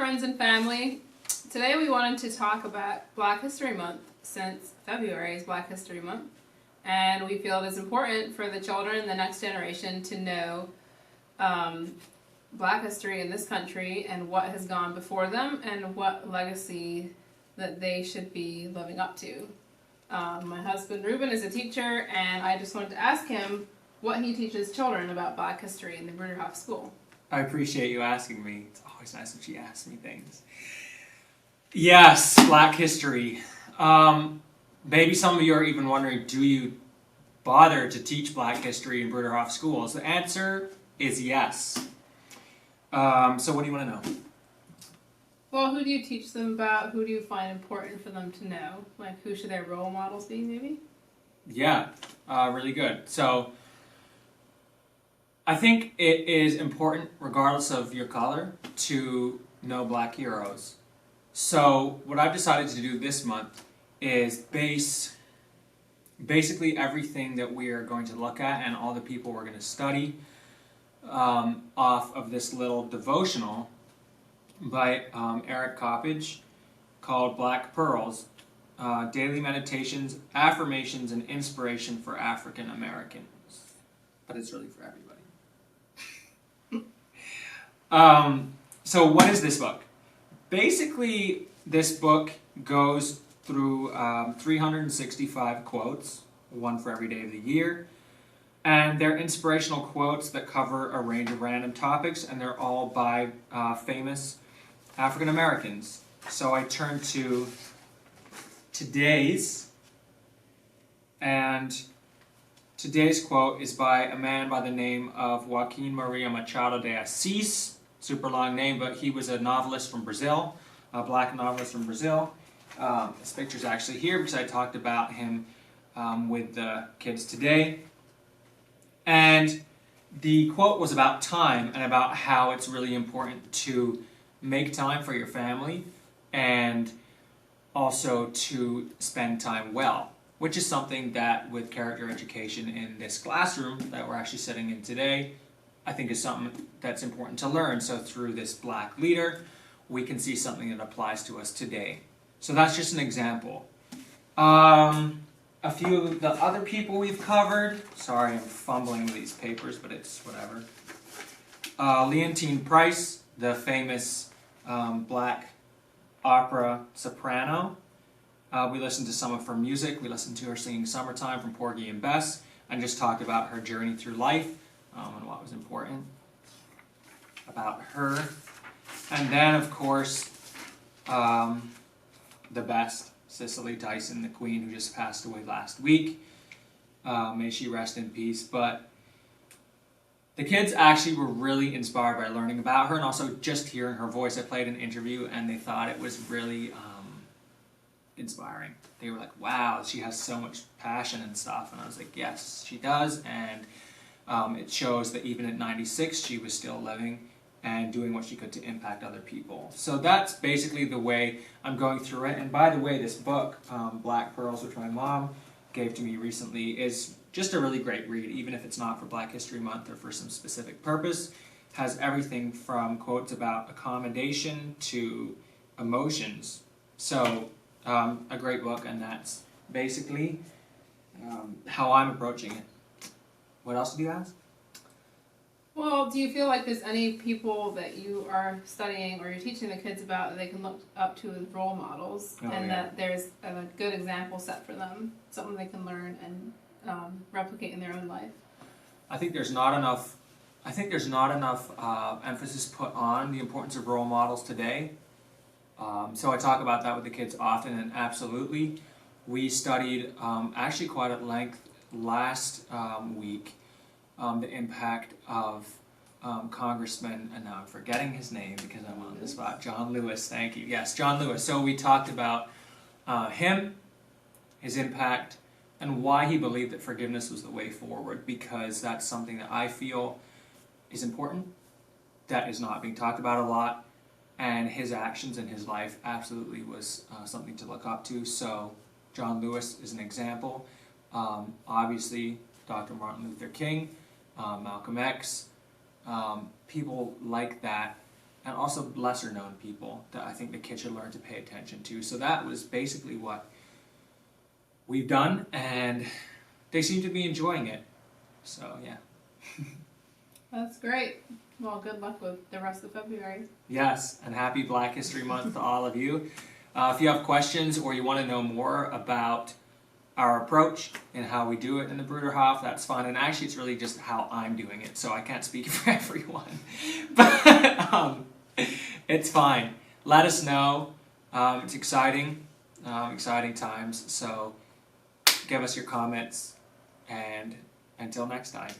friends and family. Today we wanted to talk about Black History Month, since February is Black History Month, and we feel it is important for the children, the next generation, to know Black history in this country and what has gone before them and what legacy that they should be living up to. My husband Ruben is a teacher, and I just wanted to ask him what he teaches children about Black history in the Bruderhof school. I appreciate you asking me. It's always nice when she asks me things. Yes, Black history. Maybe some of you are even wondering, do you bother to teach Black history in Bruderhof schools? The answer is yes. So what do you want to know? Well, who do you teach them about? Who do you find important for them to know? Like, who should their role models be, maybe? Yeah, really good. So I think it is important, regardless of your color, to know Black heroes. So what I've decided to do this month is base basically everything that we are going to look at and all the people we're going to study off of this little devotional by Eric Coppage called Black Pearls, Daily Meditations, Affirmations, and Inspiration for African Americans. But it's really for everybody. So what is this book? Basically, this book goes through 365 quotes, one for every day of the year, and they're inspirational quotes that cover a range of random topics, and they're all by famous African Americans. So I turn to today's, and today's quote is by a man by the name of Joaquim Maria Machado de Assis. Super long name, but he was a novelist from Brazil, a Black novelist from Brazil. This picture's actually here because I talked about him with the kids today. And the quote was about time and about how it's really important to make time for your family and also to spend time well, which is something that with character education in this classroom that we're actually sitting in today, I think is something that's important to learn. So through this Black leader, we can see something that applies to us today. So that's just an example. A few of the other people we've covered, sorry I'm fumbling with these papers, but it's whatever. Leontine Price, the famous Black opera soprano. We listened to some of her music. We listened to her singing Summertime from Porgy and Bess, and just talked about her journey through life and what was important about her. And then, of course, the best, Cicely Tyson, the Queen, who just passed away last week. May she rest in peace. But the kids actually were really inspired by learning about her and also just hearing her voice. I played an interview and they thought it was really inspiring. They were like, wow, she has so much passion and stuff. And I was like, yes, she does. And it shows that even at 96, she was still living and doing what she could to impact other people. So that's basically the way I'm going through it. And by the way, this book, Black Pearls, which my mom gave to me recently, is just a really great read, even if it's not for Black History Month or for some specific purpose. Has everything from quotes about accommodation to emotions. So a great book, and that's basically how I'm approaching it. What else did you ask? Well, do you feel like there's any people that you are studying or you're teaching the kids about that they can look up to as role models, that there's a good example set for them, something they can learn and replicate in their own life? I think there's not enough. Emphasis put on the importance of role models today. So I talk about that with the kids often, and absolutely, we studied actually quite at length last week. The impact of Congressman, and now I'm forgetting his name because I'm on the spot, John Lewis, thank you. Yes, John Lewis. So we talked about him, his impact, and why he believed that forgiveness was the way forward, because that's something that I feel is important, that is not being talked about a lot, and his actions in his life absolutely was something to look up to. So John Lewis is an example. Obviously, Dr. Martin Luther King, Malcolm X, people like that and also lesser known people that I think the kids should learn to pay attention to. So that was basically what we've done, and they seem to be enjoying it. So yeah. That's great. Well, good luck with the rest of February. Yes, and happy Black History Month to all of you. If you have questions or you want to know more about our approach and how we do it in the Bruderhof, that's fine. And actually, it's really just how I'm doing it, so I can't speak for everyone. But it's fine. Let us know. It's exciting, exciting times. So give us your comments, and until next time.